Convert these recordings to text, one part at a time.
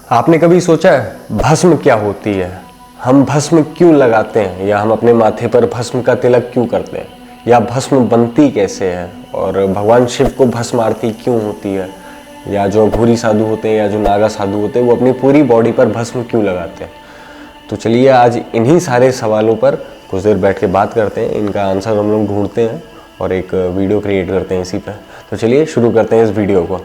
आपने कभी सोचा है भस्म क्या होती है? हम भस्म क्यों लगाते हैं, या हम अपने माथे पर भस्म का तिलक क्यों करते हैं, या भस्म बनती कैसे है, और भगवान शिव को भस्म आरती क्यों होती है, या जो अघोरी साधु होते हैं या जो नागा साधु होते हैं वो अपनी पूरी बॉडी पर भस्म क्यों लगाते हैं? तो चलिए आज इन्हीं सारे सवालों पर कुछ देर बैठ के बात करते हैं, इनका आंसर हम लोग ढूंढते हैं और एक वीडियो क्रिएट करते हैं इसी पर। तो चलिए शुरू करते हैं इस वीडियो को।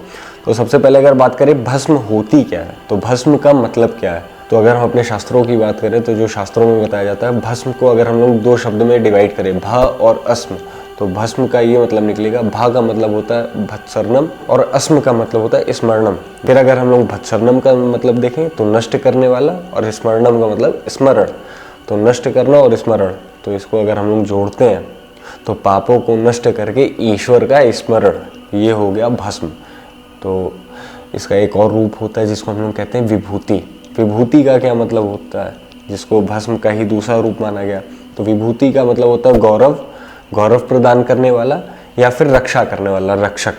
तो सबसे पहले अगर बात करें भस्म होती क्या है, तो भस्म का मतलब क्या है? तो अगर हम अपने शास्त्रों की बात करें तो जो शास्त्रों में बताया जाता है, भस्म को अगर हम लोग दो शब्द में डिवाइड करें, भ और अस्म, तो भस्म का ये मतलब निकलेगा, भा का मतलब होता है भत्सर्णम और अस्म का मतलब होता है स्मरणम। फिर अगर हम लोग भत्सर्णम का मतलब देखें तो नष्ट करने वाला, और स्मरणम का मतलब स्मरण, तो नष्ट करना और स्मरण, तो इसको अगर हम लोग जोड़ते हैं तो पापों को नष्ट करके ईश्वर का स्मरण, ये हो गया भस्म। तो इसका एक और रूप होता है जिसको हम लोग कहते हैं विभूति। विभूति का क्या मतलब होता है, जिसको भस्म का ही दूसरा रूप माना गया? तो विभूति का मतलब होता है गौरव, गौरव प्रदान करने वाला या फिर रक्षा करने वाला, रक्षक।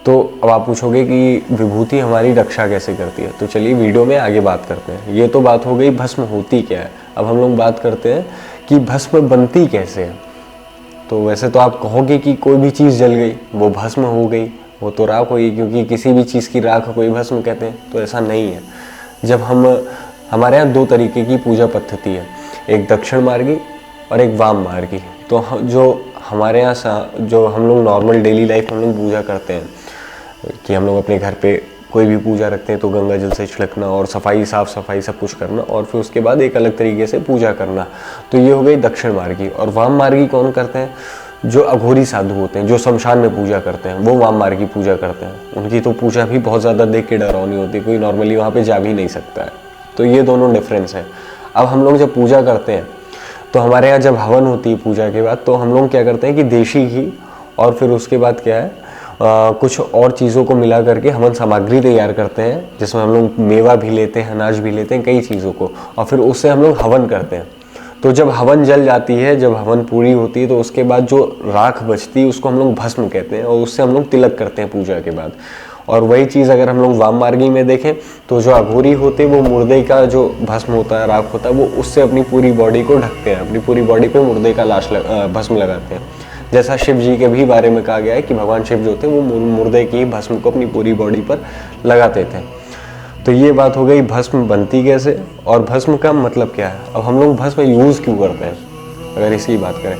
तो अब आप पूछोगे कि विभूति हमारी रक्षा कैसे करती है, तो चलिए वीडियो में आगे बात करते हैं। ये तो बात हो गई भस्म होती क्या है। अब हम लोग बात करते हैं कि भस्म बनती कैसे है। तो वैसे तो आप कहोगे कि कोई भी चीज़ जल गई वो भस्म हो गई, वो तो राख हुई, क्योंकि किसी भी चीज़ की राख को ही भस्म कहते हैं। तो ऐसा नहीं है। जब हमारे यहाँ दो तरीके की पूजा पद्धति है, एक दक्षिण मार्गी और एक वाम मार्गी। तो जो हमारे यहाँ जो हम लोग नॉर्मल डेली लाइफ हम लोग पूजा करते हैं कि हम लोग अपने घर पे कोई भी पूजा रखते हैं तो गंगा जल से छिड़कना और सफाई, साफ सफाई सब कुछ करना, और फिर उसके बाद एक अलग तरीके से पूजा करना, तो ये हो गई दक्षिण मार्गी। और वाम मार्गी कौन करते हैं? जो अघोरी साधु होते हैं, जो शमशान में पूजा करते हैं, वो वाम मार्गी पूजा करते हैं। उनकी तो पूजा भी बहुत ज़्यादा देख के डरावनी होती है, कोई नॉर्मली वहाँ पे जा भी नहीं सकता है। तो ये दोनों डिफरेंस है। अब हम लोग जब पूजा करते हैं तो हमारे यहाँ जब हवन होती है पूजा के बाद, तो हम लोग क्या करते हैं कि देशी घी और फिर उसके बाद क्या है, कुछ और चीज़ों को मिला करके हवन सामग्री तैयार करते हैं, जिसमें हम लोग मेवा भी लेते हैं, अनाज भी लेते हैं, कई चीज़ों को, और फिर उससे हम लोग हवन करते हैं। तो जब हवन जल जाती है, जब हवन पूरी होती है, तो उसके बाद जो राख बचती है उसको हम लोग भस्म कहते हैं, और उससे हम लोग तिलक करते हैं पूजा के बाद। और वही चीज़ अगर हम लोग वाम मार्गी में देखें तो जो अघोरी होते हैं वो मुर्दे का जो भस्म होता है, राख होता है, वो उससे अपनी पूरी बॉडी को ढकते हैं, अपनी पूरी बॉडी पे मुर्दे का भस्म लगाते हैं। जैसा शिव जी के भी बारे में कहा गया है कि भगवान शिव जो थे वो मुर्दे की भस्म को अपनी पूरी बॉडी पर लगाते थे। तो ये बात हो गई भस्म बनती कैसे, और भस्म का मतलब क्या है। अब हम लोग भस्म यूज़ क्यों करते हैं, अगर इसकी बात करें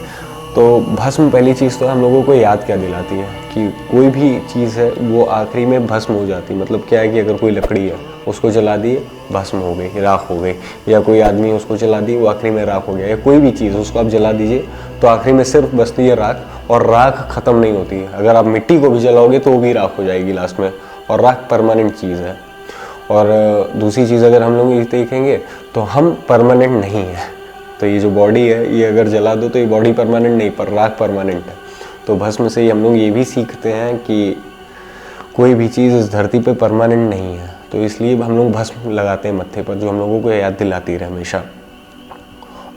तो भस्म पहली चीज़ तो हम लोगों को याद क्या दिलाती है कि कोई भी चीज़ है वो आखिरी में भस्म हो जाती है। मतलब क्या है कि अगर कोई लकड़ी है उसको जला दिए, भस्म हो गई, राख हो गई, या कोई आदमी उसको जला दिए, वो आखिरी में राख हो गया, या कोई भी चीज़ उसको आप जला दीजिए तो आखिरी में सिर्फ बचती है राख, और राख ख़त्म नहीं होती है। अगर आप मिट्टी को भी जलाओगे तो वो भी राख हो जाएगी लास्ट में, और राख परमानेंट चीज़ है। और दूसरी चीज़ अगर हम लोग ये देखेंगे तो हम परमानेंट नहीं है। तो ये जो बॉडी है ये अगर जला दो तो ये बॉडी परमानेंट नहीं, पर राख परमानेंट है। तो भस्म से हम लोग ये भी सीखते हैं कि कोई भी चीज़ इस धरती पे परमानेंट नहीं है। तो इसलिए हम लोग भस्म लगाते हैं मत्थे पर, जो हम लोगों को याद दिलाती रहे हमेशा।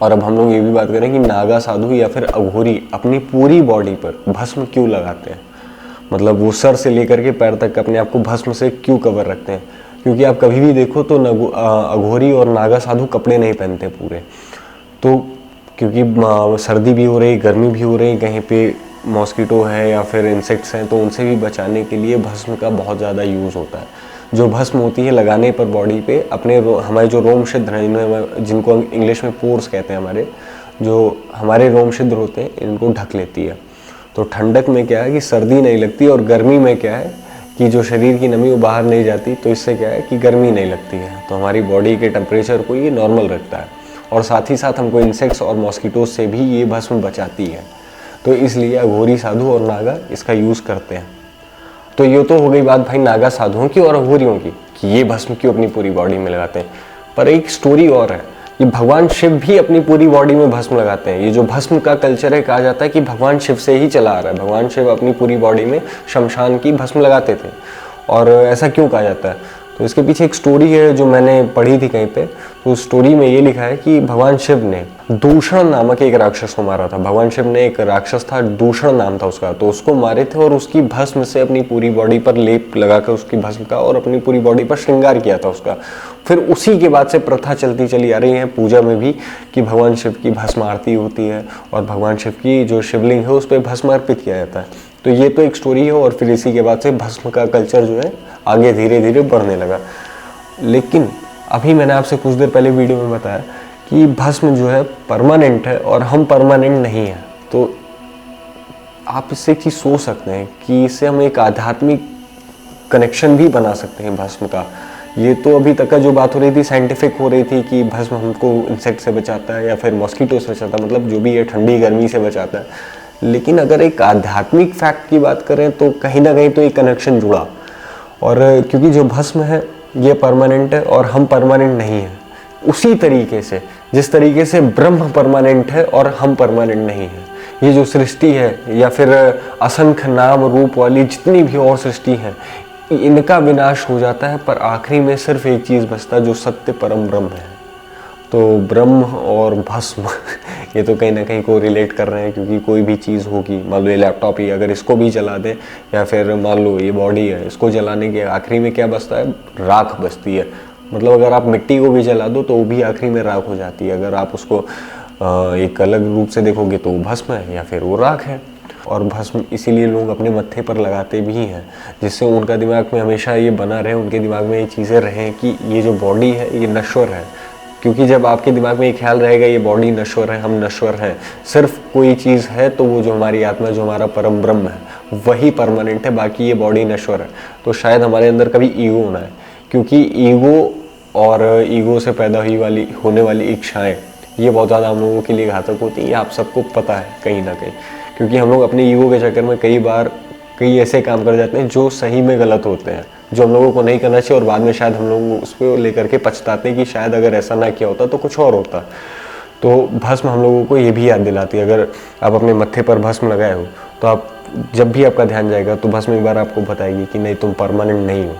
और अब हम लोग ये भी बात करें कि नागा साधु या फिर अघोरी अपनी पूरी बॉडी पर भस्म क्यों लगाते हैं, मतलब वो सर से लेकर के पैर तक अपने आप को भस्म से क्यों कवर रखते हैं? क्योंकि आप कभी भी देखो तो अघोरी और नागा साधु कपड़े नहीं पहनते पूरे। तो क्योंकि सर्दी भी हो रही, गर्मी भी हो रही, कहीं पे मॉस्किटो है या फिर इंसेक्ट्स हैं, तो उनसे भी बचाने के लिए भस्म का बहुत ज़्यादा यूज़ होता है। जो भस्म होती है लगाने पर बॉडी पे अपने हमारे जो रोम छिद्र हैं, जिनको इंग्लिश में पोर्स कहते हैं, जो हमारे रोम छिद्र होते हैं, इनको ढक लेती है। तो ठंडक में क्या है कि सर्दी नहीं लगती, और गर्मी में क्या है कि जो शरीर की नमी वो बाहर नहीं जाती, तो इससे क्या है कि गर्मी नहीं लगती है। तो हमारी बॉडी के टेम्परेचर को ये नॉर्मल रखता है, और साथ ही साथ हमको इंसेक्ट्स और मॉस्किटोज से भी ये भस्म बचाती है। तो इसलिए अघोरी साधु और नागा इसका यूज़ करते हैं। तो ये तो हो गई बात भाई नागा साधुओं की और अघोरियों की कि ये भस्म क्यों अपनी पूरी बॉडी में लगाते हैं। पर एक स्टोरी और है कि भगवान शिव भी अपनी पूरी बॉडी में भस्म लगाते हैं। ये जो भस्म का कल्चर है, कहा जाता है कि भगवान शिव से ही चला आ रहा है। भगवान शिव अपनी पूरी बॉडी में शमशान की भस्म लगाते थे। और ऐसा क्यों कहा जाता है? तो इसके पीछे एक स्टोरी है जो मैंने पढ़ी थी कहीं पे। तो उस स्टोरी में ये लिखा है कि भगवान शिव ने दूषण नामक एक राक्षस को मारा था। भगवान शिव ने एक राक्षस था, दूषण नाम था उसका, तो उसको मारे थे और उसकी भस्म से अपनी पूरी बॉडी पर लेप लगाकर उसकी भस्म का और अपनी पूरी बॉडी पर श्रृंगार किया था उसका। फिर उसी के बाद से प्रथा चलती चली आ रही है पूजा में भी कि भगवान शिव की भस्म आरती होती है और भगवान शिव की जो शिवलिंग है उस पर भस्म अर्पित किया जाता है। तो ये तो एक स्टोरी है और फिर इसी के बाद से भस्म का कल्चर जो है आगे धीरे धीरे बढ़ने लगा। लेकिन अभी मैंने आपसे कुछ देर पहले वीडियो में बताया कि भस्म जो है परमानेंट है और हम परमानेंट नहीं है। तो आप इससे एक चीज़ सोच सकते हैं कि इससे हम एक आध्यात्मिक कनेक्शन भी बना सकते हैं भस्म का। ये तो अभी तक का जो बात हो रही थी साइंटिफिक हो रही थी कि भस्म हमको इंसेक्ट से बचाता है या फिर मॉस्किटो से बचाता है, मतलब जो भी है ठंडी गर्मी से बचाता है। लेकिन अगर एक आध्यात्मिक फैक्ट की बात करें तो कहीं ना कहीं तो एक कनेक्शन जुड़ा। और क्योंकि जो भस्म है ये परमानेंट है और हम परमानेंट नहीं हैं, उसी तरीके से जिस तरीके से ब्रह्म परमानेंट है और हम परमानेंट नहीं हैं। ये जो सृष्टि है या फिर असंख्य नाम रूप वाली जितनी भी और सृष्टि है, इनका विनाश हो जाता है, पर आखिरी में सिर्फ एक चीज़ बचता है जो सत्य परम ब्रह्म है। तो ब्रह्म और भस्म ये तो कहीं ना कहीं को रिलेट कर रहे हैं, क्योंकि कोई भी चीज़ होगी, मान लो ये लैपटॉप ही, अगर इसको भी जला दें या फिर मान लो ये बॉडी है, इसको जलाने के आखिरी में क्या बचता है? राख बचती है। मतलब अगर आप मिट्टी को भी जला दो तो वो भी आखिरी में राख हो जाती है। अगर आप उसको एक अलग रूप से देखोगे तो वो भस्म है या फिर वो राख है। और भस्म इसीलिए लोग अपने मत्थे पर लगाते भी हैं, जिससे उनका दिमाग में हमेशा ये बना रहे, उनके दिमाग में ये चीज़ें रहें कि ये जो बॉडी है ये नश्वर है। क्योंकि जब आपके दिमाग में ये ख्याल रहेगा ये बॉडी नश्वर है, हम नश्वर हैं, सिर्फ कोई चीज़ है तो वो जो हमारी आत्मा, जो हमारा परम ब्रह्म है वही परमानेंट है, बाकी ये बॉडी नश्वर है। तो शायद हमारे अंदर कभी ईगो ना है, क्योंकि ईगो और ईगो से पैदा होने वाली इच्छाएँ ये बहुत ज़्यादा हम लोगों के लिए घातक होती हैं। ये आप सबको पता है कहीं ना कहीं, क्योंकि हम लोग अपने ईगो के चक्कर में कई ऐसे काम कर जाते हैं जो सही में गलत होते हैं, जो हम लोगों को नहीं करना चाहिए, और बाद में शायद हम लोग उस पर लेकर के पछताते हैं कि शायद अगर ऐसा ना किया होता तो कुछ और होता। तो भस्म हम लोगों को ये भी याद दिलाती है। अगर आप अपने मत्थे पर भस्म लगाए हो तो आप जब भी आपका ध्यान जाएगा तो भस्म एक बार आपको बताएगी कि नहीं, तुम परमानेंट नहीं हो,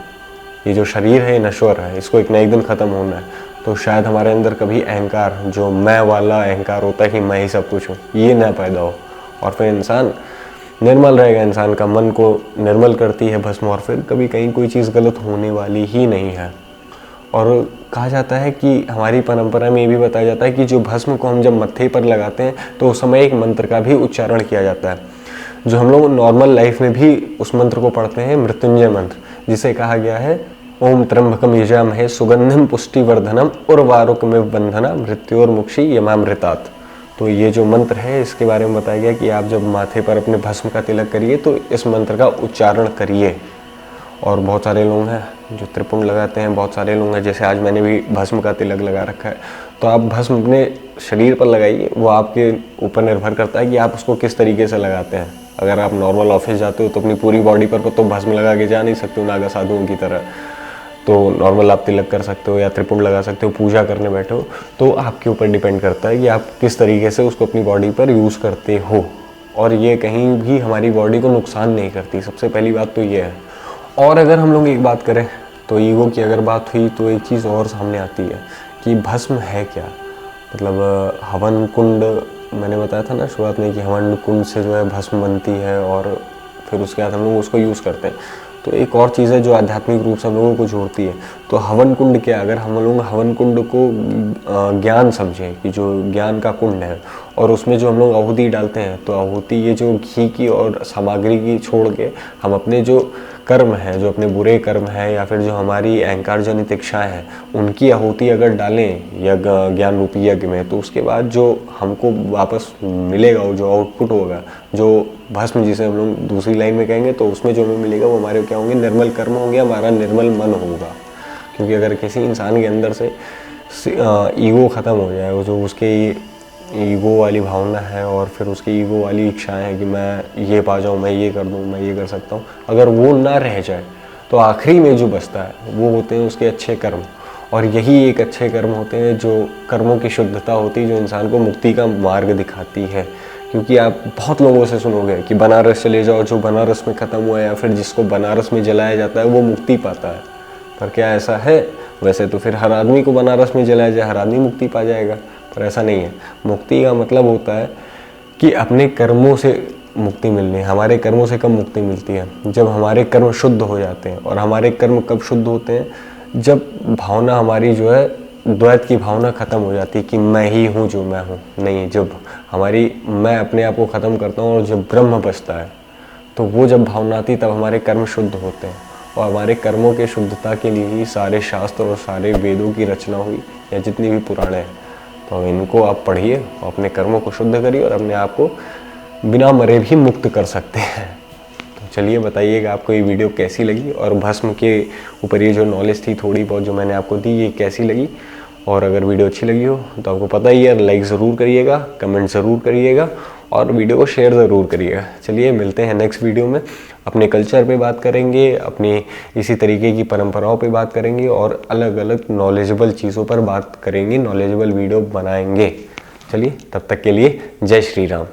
ये जो शरीर है नश्वर है, इसको एक ना एक दिन ख़त्म होना है। तो शायद हमारे अंदर कभी अहंकार, जो मैं वाला अहंकार होता है कि मैं ही सब कुछ हूँ, ये ना पैदा हो, और फिर इंसान निर्मल रहेगा। इंसान का मन को निर्मल करती है भस्म, और फिर कभी कहीं कोई चीज़ गलत होने वाली ही नहीं है। और कहा जाता है कि हमारी परंपरा में ये भी बताया जाता है कि जो भस्म को हम जब मत्थे पर लगाते हैं तो उस समय एक मंत्र का भी उच्चारण किया जाता है, जो हम लोग नॉर्मल लाइफ में भी उस मंत्र को पढ़ते हैं, मृत्युंजय मंत्र, जिसे कहा गया है ओम त्र्यंबकम यजामहे सुगंधिम पुष्टिवर्धनम उर्वारुकमिव बंधना मृत्योर्मुक्षी यमामृतात्। तो ये जो मंत्र है इसके बारे में बताया गया कि आप जब माथे पर अपने भस्म का तिलक करिए तो इस मंत्र का उच्चारण करिए। और बहुत सारे लोग हैं जो त्रिपुंड लगाते हैं, बहुत सारे लोग हैं, जैसे आज मैंने भी भस्म का तिलक लगा रखा है। तो आप भस्म अपने शरीर पर लगाइए, वो आपके ऊपर निर्भर करता है कि आप उसको किस तरीके से लगाते हैं। अगर आप नॉर्मल ऑफिस जाते हो तो अपनी पूरी बॉडी पर तो भस्म लगा के जा नहीं सकते हो नागा साधुओं की तरह, तो नॉर्मल आप तिलक कर सकते हो या त्रिपुंड लगा सकते हो, पूजा करने बैठे हो, तो आपके ऊपर डिपेंड करता है कि आप किस तरीके से उसको अपनी बॉडी पर यूज़ करते हो। और ये कहीं भी हमारी बॉडी को नुकसान नहीं करती, सबसे पहली बात तो ये है। और अगर हम लोग एक बात करें तो ईगो की अगर बात हुई तो एक चीज़ और सामने आती है कि भस्म है क्या। मतलब हवन कुंड, मैंने बताया था ना शुरुआत में कि हवन कुंड से जो है भस्म बनती है और फिर उसके बाद हम लोग उसको यूज़ करते हैं। तो एक और चीज़ है जो आध्यात्मिक रूप से हम लोगों को जोड़ती है। तो हवन कुंड क्या, अगर हम लोग हवन कुंड को ज्ञान समझें कि जो ज्ञान का कुंड है और उसमें जो हम लोग आहुति डालते हैं, तो आहुति ये जो घी की और सामग्री की छोड़ के हम अपने जो कर्म है, जो अपने बुरे कर्म है या फिर जो हमारी अहंकार जनित इच्छाएँ हैं, उनकी आहुति अगर डालें यज्ञ, ज्ञान रूपी यज्ञ में, तो उसके बाद जो हमको वापस मिलेगा, वो जो आउटपुट होगा, जो भस्म जिसे हम लोग दूसरी लाइन में कहेंगे, तो उसमें जो हमें मिलेगा वो हमारे क्या होंगे, निर्मल कर्म होंगे, हमारा निर्मल मन होगा। क्योंकि अगर किसी इंसान के अंदर से ईगो ख़त्म हो जाए, वो जो उसके ईगो वाली भावना है और फिर उसकी ईगो वाली इच्छाएं हैं कि मैं ये पा जाऊँ, मैं ये कर दूँ, मैं ये कर सकता हूँ, अगर वो ना रह जाए तो आखिरी में जो बचता है वो होते हैं उसके अच्छे कर्म। और यही एक अच्छे कर्म होते हैं जो कर्मों की शुद्धता होती है, जो इंसान को मुक्ति का मार्ग दिखाती है। क्योंकि आप बहुत लोगों से सुनोगे कि बनारस चले जाओ, जो बनारस में ख़त्म हुआ है या फिर जिसको बनारस में जलाया जाता है वो मुक्ति पाता है। पर क्या ऐसा है? वैसे तो फिर हर आदमी को बनारस में जलाया जाए, हर आदमी मुक्ति पा जाएगा, पर ऐसा नहीं है। मुक्ति का मतलब होता है कि अपने कर्मों से मुक्ति मिलनी है। हमारे कर्मों से कब मुक्ति मिलती है? जब हमारे कर्म शुद्ध हो जाते हैं। और हमारे कर्म कब शुद्ध होते हैं? जब भावना हमारी जो है, द्वैत की भावना खत्म हो जाती है कि मैं ही हूँ जो मैं हूँ। नहीं, जब हमारी मैं अपने आप को ख़त्म करता हूँ और जब ब्रह्म बचता है, तो वो जब भावना आती तब हमारे कर्म शुद्ध होते हैं। और हमारे कर्मों के शुद्धता के लिए ही सारे शास्त्र और सारे वेदों की रचना हुई, या जितनी भी पुराण है। तो इनको आप पढ़िए और अपने कर्मों को शुद्ध करिए और अपने आप को बिना मरे भी मुक्त कर सकते हैं। तो चलिए बताइएगा आपको ये वीडियो कैसी लगी, और भस्म के ऊपर ये जो नॉलेज थी थोड़ी बहुत जो मैंने आपको दी, ये कैसी लगी। और अगर वीडियो अच्छी लगी हो तो आपको पता ही है, लाइक ज़रूर करिएगा, कमेंट ज़रूर करिएगा और वीडियो को शेयर ज़रूर करिएगा। चलिए मिलते हैं नेक्स्ट वीडियो में। अपने कल्चर पे बात करेंगे, अपनी इसी तरीके की परंपराओं पे बात करेंगे और अलग अलग नॉलेजेबल चीज़ों पर बात करेंगे, नॉलेजेबल वीडियो बनाएंगे। चलिए तब तक के लिए जय श्री राम।